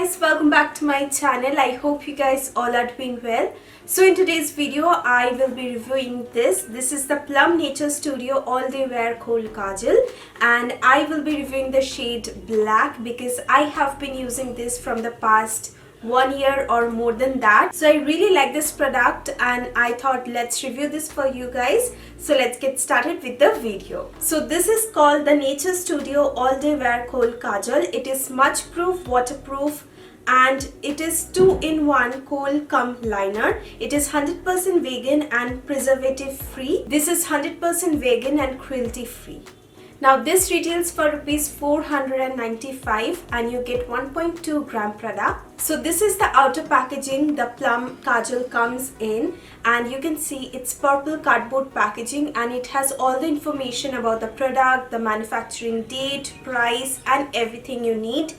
guys, welcome back to my channel. I hope you guys all are doing well. So in today's video I will be reviewing this is the Plum Nature Studio All Day Wear Kohl Kajal, and I will be reviewing the shade Black because I have been using this from the past 1 year or more than that. So I really like this product and I thought let's review this for you guys. So let's get started with the video. So this is called the Nature Studio All Day Wear Kohl Kajal. It is smudge proof, waterproof, and it is 2-in-1 kohl cum liner. It is 100% vegan and preservative free. This is 100% vegan and cruelty free. Now this retails for ₹495 and you get 1.2 gram product. So this is the outer packaging the Plum Kajal comes in, and you can see it's purple cardboard packaging and it has all the information about the product, the manufacturing date, price and everything you need.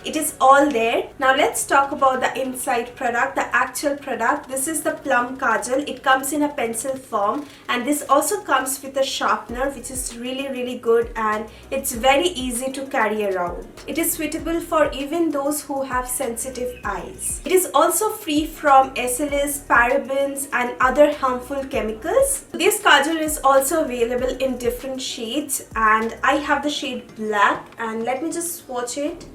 It is all there. Now let's talk about the inside product, the actual product. This is the Plum Kajal. It comes in a pencil form and this also comes with a sharpener, which is really good, and it's very easy to carry around. It is suitable for even those who have sensitive eyes. It is also free from Sls Parabens and other harmful chemicals. This Kajal is also available in different shades and I have the shade Black, and let me just swatch it.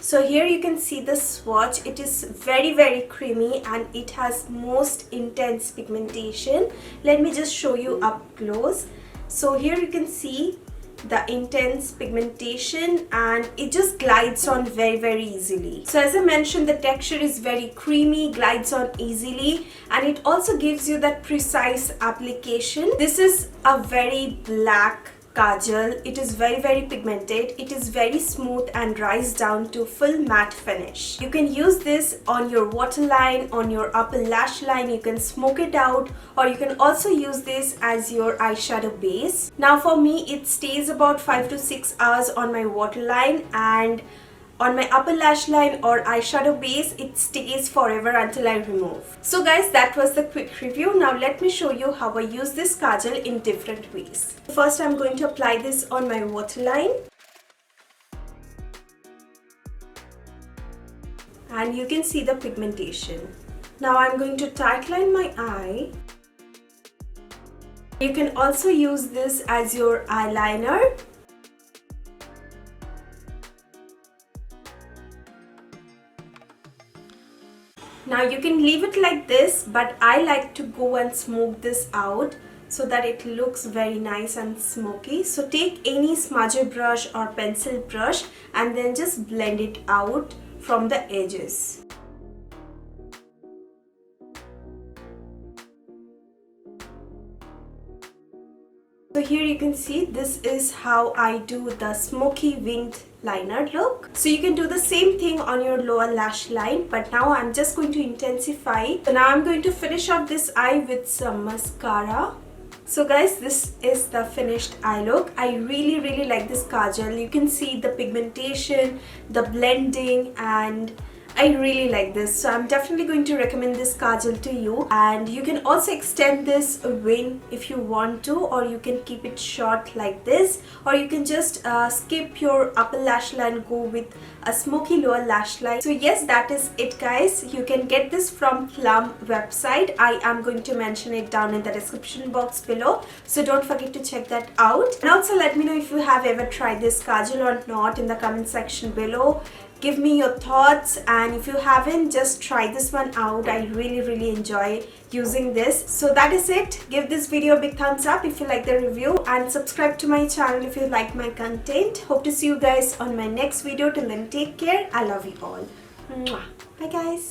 So here you can see the swatch. It is very creamy and it has most intense pigmentation. Let me just show you up close. So here you can see the intense pigmentation and it just glides on very easily. So as I mentioned, the texture is very creamy, glides on easily, and it also gives you that precise application. This is a very black Kajal. It is very pigmented. It is very smooth and dries down to full matte finish. You can use this on your waterline, on your upper lash line. You can smoke it out, or you can also use this as your eyeshadow base. Now for me, it stays about 5 to 6 hours on my waterline, and on my upper lash line or eyeshadow base, it stays forever until I remove. So guys, that was the quick review. Now let me show you how I use this Kajal in different ways. First, I'm going to apply this on my waterline. And you can see the pigmentation. Now I'm going to tightline my eye. You can also use this as your eyeliner. Now you can leave it like this, but I like to go and smoke this out so that it looks very nice and smoky. So take any smudger brush or pencil brush and then just blend it out from the edges. So here you can see this is how I do the smoky winged liner look. So you can do the same thing on your lower lash line, but now I'm just going to intensify. So now I'm going to finish off this eye with some mascara. So guys, this is the finished eye look. I really like this Kajal. You can see the pigmentation, the blending, and I really like this. So I'm definitely going to recommend this Kajal to you, and you can also extend this wing if you want to, or you can keep it short like this, or you can just skip your upper lash line, go with a smoky lower lash line. So yes, that is it guys. You can get this from Plum website. I am going to mention it down in the description box below, so don't forget to check that out. And also let me know if you have ever tried this Kajal or not in the comment section below. Give me your thoughts, and if you haven't, just try this one out. I really enjoy using this. So that is it. Give this video a big thumbs up if you like the review, and subscribe to my channel if you like my content. Hope to see you guys on my next video. Till then, take care. I love you all. Mwah. Bye guys.